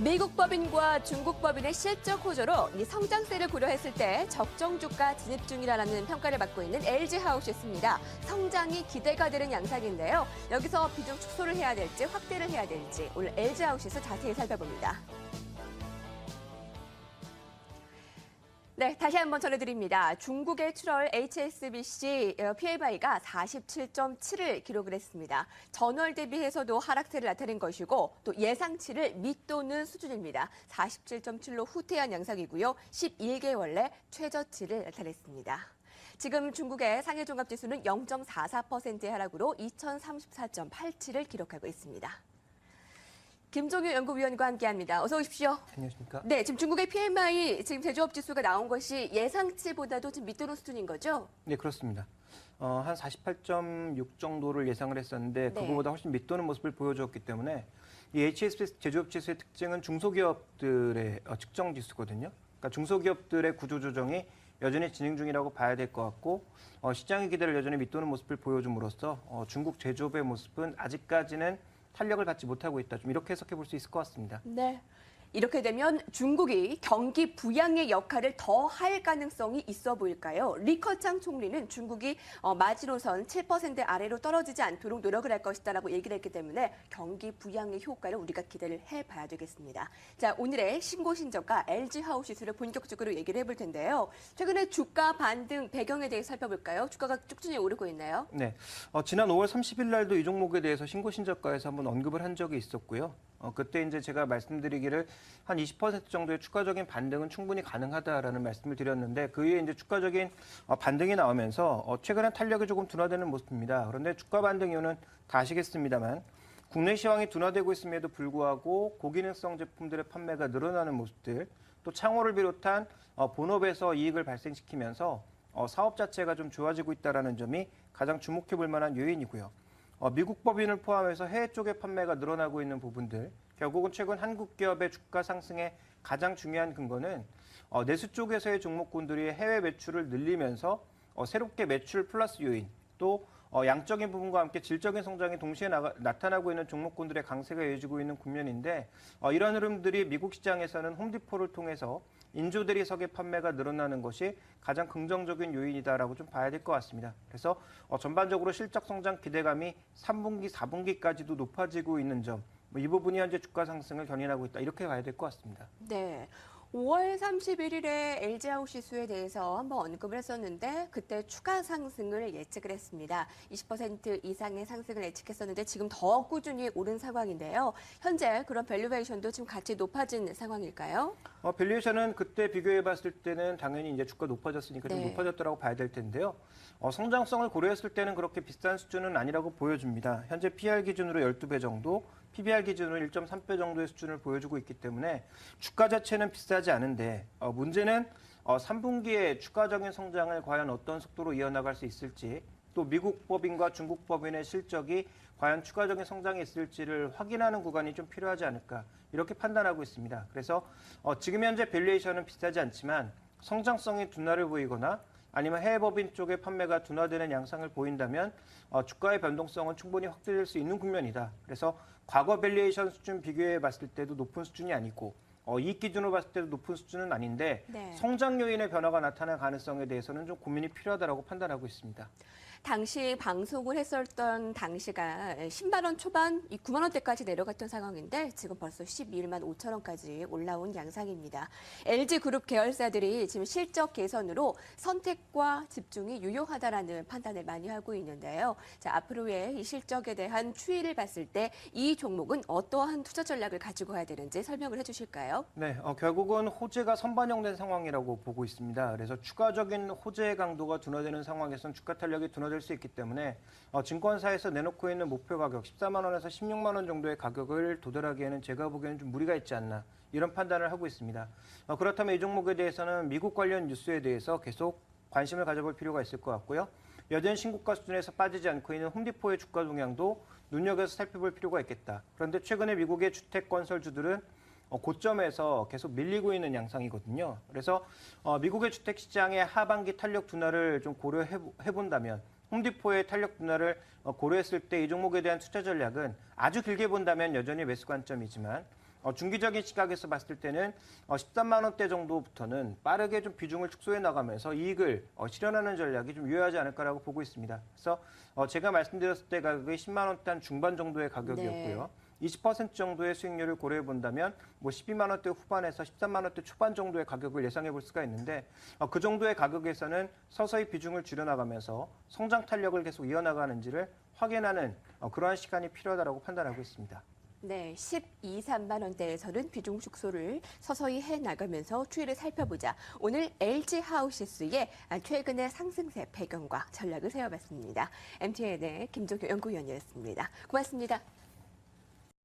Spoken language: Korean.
미국 법인과 중국 법인의 실적 호조로 이 성장세를 고려했을 때 적정 주가 진입 중이라는 평가를 받고 있는 LG하우스입니다. 성장이 기대가 되는 양상인데요. 여기서 비중 축소를 해야 될지 확대를 해야 될지 오늘 LG하우스에서 자세히 살펴봅니다. 네, 다시 한번 전해드립니다. 중국의 7월 HSBC PMI가 47.7을 기록을 했습니다. 전월 대비해서도 하락세를 나타낸 것이고 또 예상치를 밑도는 수준입니다. 47.7로 후퇴한 양상이고요. 11개월 내 최저치를 나타냈습니다. 지금 중국의 상해 종합지수는 0.44%의 하락으로 2034.87을 기록하고 있습니다. 김종유 연구위원과 함께합니다. 어서 오십시오. 안녕하십니까? 네, 지금 중국의 PMI 지금 제조업 지수가 나온 것이 예상치보다도 좀 밑도는 수준인 거죠? 네, 그렇습니다. 한 48.6 정도를 예상을 했었는데 네. 그거보다 훨씬 밑도는 모습을 보여주었기 때문에 이 HSBC 제조업 지수의 특징은 중소기업들의 측정 지수거든요. 그러니까 중소기업들의 구조조정이 여전히 진행 중이라고 봐야 될 것 같고 시장의 기대를 여전히 밑도는 모습을 보여줌으로써 중국 제조업의 모습은 아직까지는 탄력을 받지 못하고 있다. 좀 이렇게 해석해 볼 수 있을 것 같습니다. 네. 이렇게 되면 중국이 경기 부양의 역할을 더 할 가능성이 있어 보일까요? 리커창 총리는 중국이 마지노선 7% 아래로 떨어지지 않도록 노력을 할 것이다라고 얘기를 했기 때문에 경기 부양의 효과를 우리가 기대를 해봐야 되겠습니다. 자, 오늘의 신고 신저가 LG하우스 지수를 본격적으로 얘기를 해볼 텐데요. 최근에 주가 반등 배경에 대해 살펴볼까요? 주가가 쭉쭉 오르고 있나요? 네, 지난 5월 30일 날도 이 종목에 대해서 신고 신저가에서 한번 언급을 한 적이 있었고요. 그때 이제 제가 말씀드리기를 한 20% 정도의 추가적인 반등은 충분히 가능하다라는 말씀을 드렸는데 그 이후에 이제 추가적인 반등이 나오면서 최근에 탄력이 조금 둔화되는 모습입니다. 그런데 주가 반등 이유는 다 아시겠습니다만 국내 시황이 둔화되고 있음에도 불구하고 고기능성 제품들의 판매가 늘어나는 모습들 또 창호를 비롯한 본업에서 이익을 발생시키면서 사업 자체가 좀 좋아지고 있다는 점이 가장 주목해 볼 만한 요인이고요. 미국 법인을 포함해서 해외 쪽의 판매가 늘어나고 있는 부분들, 결국은 최근 한국 기업의 주가 상승의 가장 중요한 근거는 내수 쪽에서의 종목군들이 해외 매출을 늘리면서 새롭게 매출 플러스 요인, 또 양적인 부분과 함께 질적인 성장이 동시에 나타나고 있는 종목군들의 강세가 이어지고 있는 국면인데 이런 흐름들이 미국 시장에서는 홈디포를 통해서 인조 대리석의 판매가 늘어나는 것이 가장 긍정적인 요인이다라고 좀 봐야 될 것 같습니다. 그래서 전반적으로 실적 성장 기대감이 3분기, 4분기까지도 높아지고 있는 점, 이 부분이 현재 주가 상승을 견인하고 있다. 이렇게 봐야 될 것 같습니다. 네. 5월 31일에 LG하우스 지수에 대해서 한번 언급을 했었는데 그때 추가 상승을 예측을 했습니다. 20% 이상의 상승을 예측했었는데 지금 더 꾸준히 오른 상황인데요. 현재 그런 밸류에이션도 지금 같이 높아진 상황일까요? 밸류에이션은 그때 비교해 봤을 때는 당연히 이제 주가 높아졌으니까 좀 네. 높아졌다고 봐야 될 텐데요. 성장성을 고려했을 때는 그렇게 비싼 수준은 아니라고 보여줍니다. 현재 PR 기준으로 12배 정도, PBR 기준으로 1.3배 정도의 수준을 보여주고 있기 때문에 주가 자체는 비싸지 않은데 문제는 3분기에 추가적인 성장을 과연 어떤 속도로 이어나갈 수 있을지 또 미국 법인과 중국 법인의 실적이 과연 추가적인 성장이 있을지를 확인하는 구간이 좀 필요하지 않을까 이렇게 판단하고 있습니다. 그래서 지금 현재 밸류에이션은 비싸지 않지만 성장성이 둔화를 보이거나 아니면 해외 법인 쪽의 판매가 둔화되는 양상을 보인다면 주가의 변동성은 충분히 확대될 수 있는 국면이다. 그래서 과거 밸류에이션 수준 비교해 봤을 때도 높은 수준이 아니고 이익 기준으로 봤을 때도 높은 수준은 아닌데 네. 성장 요인의 변화가 나타날 가능성에 대해서는 좀 고민이 필요하다고 판단하고 있습니다. 당시 방송을 했었던 당시가 10만 원 초반, 9만 원대까지 내려갔던 상황인데 지금 벌써 11만 5천 원까지 올라온 양상입니다. LG그룹 계열사들이 지금 실적 개선으로 선택과 집중이 유효하다라는 판단을 많이 하고 있는데요. 자, 앞으로의 이 실적에 대한 추이를 봤을 때 이 종목은 어떠한 투자 전략을 가지고 가야 되는지 설명을 해주실까요? 네, 결국은 호재가 선반영된 상황이라고 보고 있습니다. 그래서 추가적인 호재의 강도가 둔화되는 상황에서는 주가 탄력이 둔화될 수 있기 때문에 증권사에서 내놓고 있는 목표 가격 14만 원에서 16만 원 정도의 가격을 도달하기에는 제가 보기에는 좀 무리가 있지 않나 이런 판단을 하고 있습니다. 그렇다면 이 종목에 대해서는 미국 관련 뉴스에 대해서 계속 관심을 가져볼 필요가 있을 것 같고요. 여전히 신고가 수준에서 빠지지 않고 있는 홈디포의 주가 동향도 눈여겨서 살펴볼 필요가 있겠다. 그런데 최근에 미국의 주택 건설주들은 고점에서 계속 밀리고 있는 양상이거든요. 그래서 미국의 주택 시장의 하반기 탄력 둔화를 좀 고려해 본다면 홈디포의 탄력 둔화를 고려했을 때 이 종목에 대한 투자 전략은 아주 길게 본다면 여전히 매수 관점이지만 중기적인 시각에서 봤을 때는 13만 원대 정도부터는 빠르게 좀 비중을 축소해 나가면서 이익을 실현하는 전략이 좀 유효하지 않을까라고 보고 있습니다. 그래서 제가 말씀드렸을 때 가격이 10만 원대 한 중반 정도의 가격이었고요. 20% 정도의 수익률을 고려해 본다면 뭐 12만 원대 후반에서 13만 원대 초반 정도의 가격을 예상해 볼 수가 있는데 그 정도의 가격에서는 서서히 비중을 줄여나가면서 성장 탄력을 계속 이어나가는지를 확인하는 그러한 시간이 필요하다고 판단하고 있습니다. 네, 12, 3만 원대에서는 비중 축소를 서서히 해 나가면서 추이를 살펴보자. 오늘 LG 하우시스의 최근의 상승세 배경과 전략을 세워봤습니다. MTN의 김종효 연구위원이었습니다. 고맙습니다.